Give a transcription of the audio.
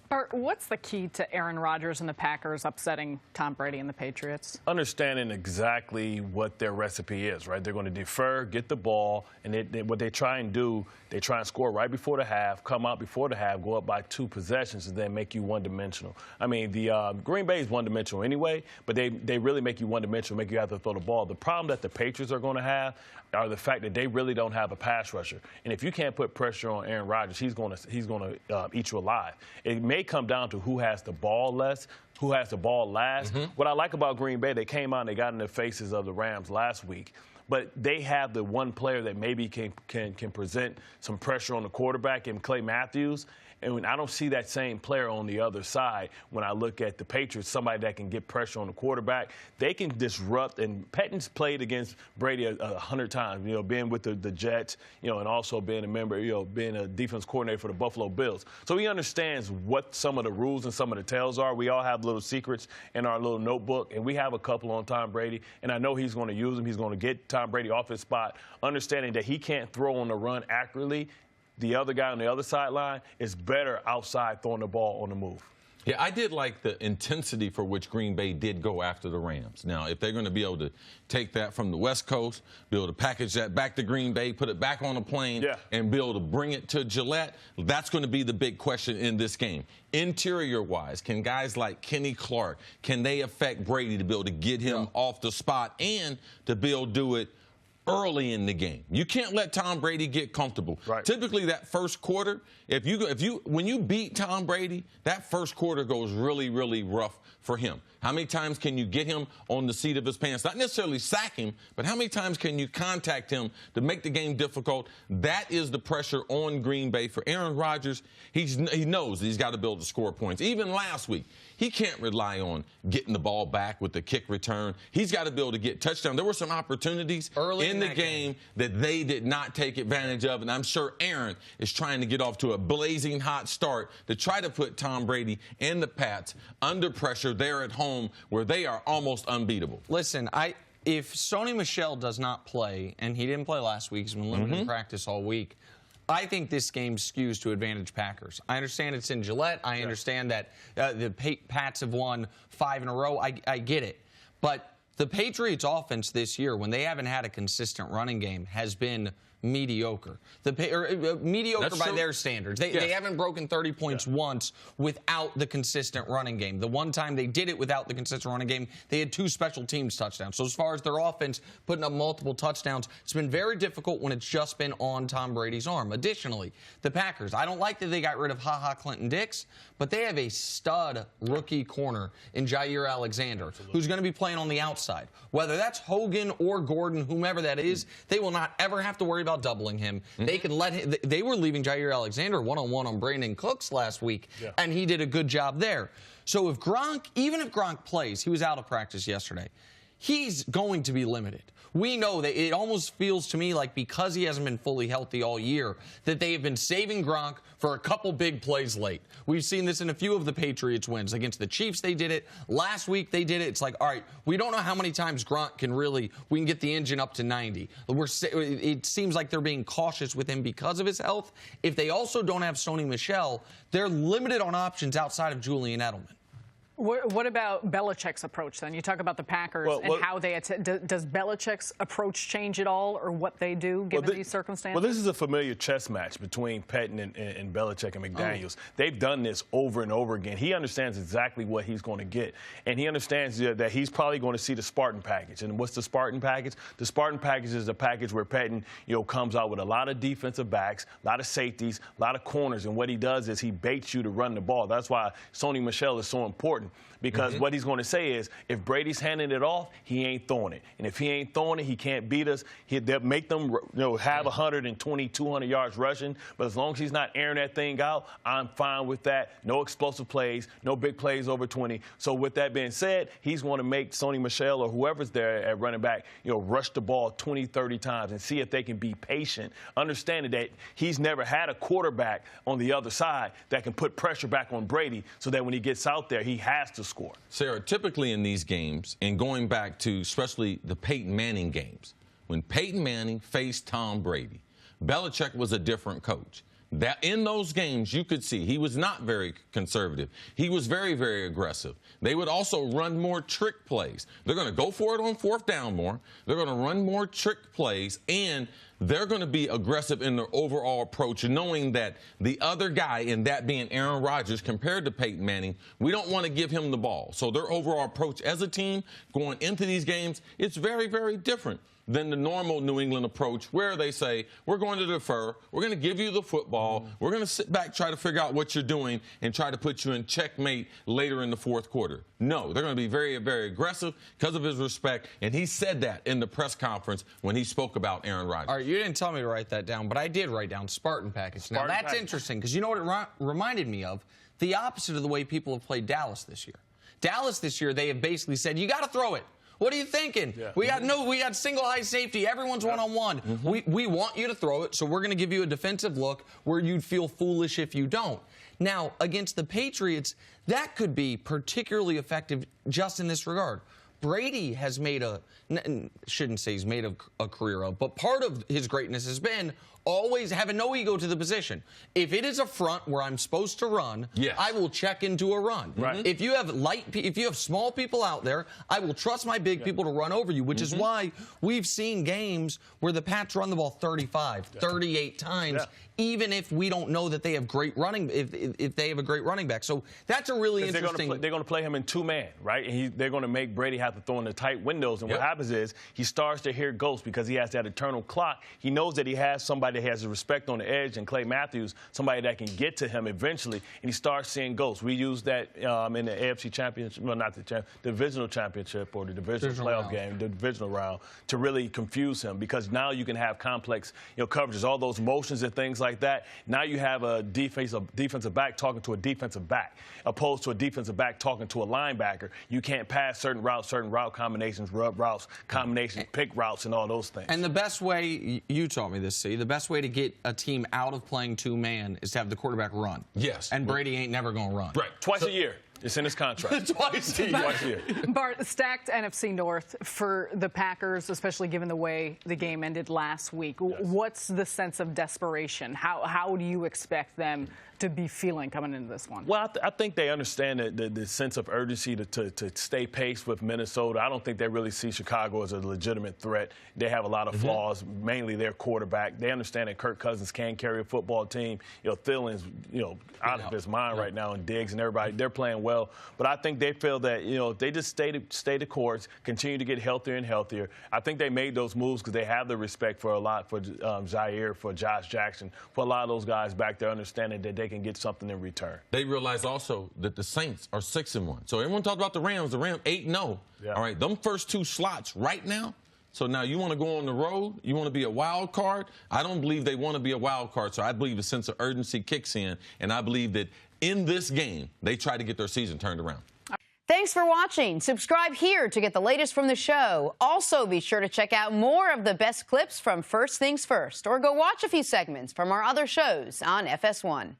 Bart, what's the key to Aaron Rodgers and the Packers upsetting Tom Brady and the Patriots? Understanding exactly what their recipe is, right? They're going to defer, get the ball, and what they try and do, they try and score right before the half, come out before the half, go up by 2 possessions, and then make you one-dimensional. I mean, the Green Bay is one-dimensional anyway, but they really make you one-dimensional, make you have to throw the ball. The problem that the Patriots are going to have are the fact that they really don't have a pass rusher. And if you can't put pressure on Aaron Rodgers, he's going to eat you alive. It may come down to who has the ball less, who has the ball last. What I like about Green Bay, they came out and they got in the faces of the Rams last week. But they have the one player that maybe can present some pressure on the quarterback, and Clay Matthews. And I don't see that same player on the other side when I look at the Patriots, somebody that can get pressure on the quarterback. They can disrupt, and Pettine's played against Brady 100 times, being with the Jets, and also being a member, being a defense coordinator for the Buffalo Bills. So he understands what some of the rules and some of the tells are. We all have little secrets in our little notebook, and we have a couple on Tom Brady, and I know he's going to use them. He's going to get Tom Brady off his spot, understanding that he can't throw on the run accurately. The other guy on the other sideline is better outside throwing the ball on the move. Yeah, I did like the intensity for which Green Bay did go after the Rams. Now, if they're going to be able to take that from the West Coast, be able to package that back to Green Bay, put it back on a plane, and be able to bring it to Gillette, that's going to be the big question in this game. Interior-wise, can guys like Kenny Clark, can they affect Brady to be able to get him off the spot and to be able to do it early in the game? You can't let Tom Brady get comfortable. Right. Typically, that first quarter, when you beat Tom Brady, that first quarter goes really, really rough for him. How many times can you get him on the seat of his pants? Not necessarily sack him, but how many times can you contact him to make the game difficult? That is the pressure on Green Bay. For Aaron Rodgers, he knows he's got to be able to score points. Even last week, he can't rely on getting the ball back with the kick return. He's got to be able to get touchdowns. There were some opportunities early in the game that they did not take advantage of, and I'm sure Aaron is trying to get off to a blazing hot start to try to put Tom Brady and the Pats under pressure there at home where they are almost unbeatable. Listen, if Sony Michel does not play, and he didn't play last week, he's been limited in practice all week, I think this game skews to advantage Packers. I understand it's in Gillette. I understand that the Pats have won 5 in a row. I get it. But the Patriots' offense this year, when they haven't had a consistent running game, has been mediocre. Mediocre by their standards. They haven't broken 30 points once without the consistent running game. The one time they did it without the consistent running game, they had 2 special teams touchdowns. So as far as their offense putting up multiple touchdowns, it's been very difficult when it's just been on Tom Brady's arm. Additionally, the Packers, I don't like that they got rid of Clinton Dix, but they have a stud rookie corner in Jair Alexander, who's going to be playing on the outside. Whether that's Hogan or Gordon, whomever that is, they will not ever have to worry about doubling him. They can let him. They were leaving Jair Alexander one-on-one on Brandon Cooks last week, and he did a good job there. So if Gronk, even if Gronk plays, he was out of practice yesterday, he's going to be limited. We know that it almost feels to me like because he hasn't been fully healthy all year, that they have been saving Gronk for a couple big plays late. We've seen this in a few of the Patriots wins. Against the Chiefs, they did it. Last week, they did it. It's like, all right, we don't know how many times Gronk we can get the engine up to 90. It seems like they're being cautious with him because of his health. If they also don't have Sony Michel, they're limited on options outside of Julian Edelman. What about Belichick's approach, then? You talk about the Packers and how they does Belichick's approach change at all, or what they do given these circumstances? Well, this is a familiar chess match between Pettin and Belichick and McDaniels. They've done this over and over again. He understands exactly what he's going to get, and he understands that he's probably going to see the Spartan package. And what's the Spartan package? The Spartan package is the package where Pettin, comes out with a lot of defensive backs, a lot of safeties, a lot of corners, and what he does is he baits you to run the ball. That's why Sony Michel is so important. Because what he's going to say is, if Brady's handing it off, he ain't throwing it. And if he ain't throwing it, he can't beat us. They'll make them have 120, 200 yards rushing. But as long as he's not airing that thing out, I'm fine with that. No explosive plays, no big plays over 20. So with that being said, he's going to make Sony Michel or whoever's there at running back, rush the ball 20, 30 times and see if they can be patient, understanding that he's never had a quarterback on the other side that can put pressure back on Brady so that when he gets out there, he has to score. Sarah, typically in these games, and going back to especially the Peyton Manning games, when Peyton Manning faced Tom Brady, Belichick was a different coach. That in those games, you could see he was not very conservative. He was very, very aggressive. They would also run more trick plays. They're going to go for it on 4th down more. They're going to run more trick plays, and they're going to be aggressive in their overall approach, knowing that the other guy, and that being Aaron Rodgers, compared to Peyton Manning, we don't want to give him the ball. So their overall approach as a team going into these games, it's very, very different than the normal New England approach, where they say, we're going to defer, we're going to give you the football, we're going to sit back, try to figure out what you're doing, and try to put you in checkmate later in the 4th quarter. No, they're going to be very, very aggressive because of his respect, and he said that in the press conference when he spoke about Aaron Rodgers. All right, you didn't tell me to write that down, but I did write down Spartan package. Now, that's interesting, because you know what it reminded me of? The opposite of the way people have played Dallas this year. Dallas this year, they have basically said, you got to throw it. What are you thinking? Yeah. We got single high safety. Everyone's one-on-one. We want you to throw it, so we're going to give you a defensive look where you'd feel foolish if you don't. Now, against the Patriots, that could be particularly effective just in this regard. Brady has made shouldn't say he's made a career of, but part of his greatness has been always having no ego to the position. If it is a front where I'm supposed to run, yes, I will check into a run. Right. If you have small people out there, I will trust my big people to run over you, which is why we've seen games where the Pats run the ball 35, 38 times, even if we don't know that they have great running, if they have a great running back. So that's a really interesting. They're going to play him in 2-man, right? And they're going to make Brady have to throw in the tight windows. And what happens is he starts to hear ghosts because he has that eternal clock. He knows that he has somebody that has the respect on the edge, and Clay Matthews, somebody that can get to him eventually, and he starts seeing ghosts. We used that in the AFC Championship, well, not the Divisional Championship or the Divisional playoff game, the Divisional round, to really confuse him, because now you can have complex, coverages, all those motions and things like that. Now you have a defensive back talking to a defensive back, opposed to a defensive back talking to a linebacker. You can't pass certain route combinations, rub routes, combinations, pick routes, and all those things. And the best way, you taught me this, C, the best way to get a team out of playing 2-man is to have the quarterback run. Yes. And Brady ain't never going to run. Right. Twice a year. It's in his contract. Twice a year. Bart, stacked NFC North for the Packers, especially given the way the game ended last week. Yes. What's the sense of desperation? How do you expect them to be feeling coming into this one? Well, I think they understand the sense of urgency to stay pace with Minnesota. I don't think they really see Chicago as a legitimate threat. They have a lot of flaws, mainly their quarterback. They understand that Kirk Cousins can carry a football team. Thielen's, out of his mind right now, and Diggs and everybody, they're playing well. But I think they feel that, if they just stay the course, continue to get healthier and healthier. I think they made those moves because they have the respect for Jair, for Josh Jackson, for a lot of those guys back there, understanding that they can get something in return. They realize also that the Saints are 6-1. So everyone talked about the Rams. The Rams 8-0. Yeah. All right, them first 2 slots right now. So now you want to go on the road? You want to be a wild card? I don't believe they want to be a wild card. So I believe a sense of urgency kicks in, and I believe that in this game they try to get their season turned around. Thanks for watching. Subscribe here to get the latest from the show. Also, be sure to check out more of the best clips from First Things First, or go watch a few segments from our other shows on FS1.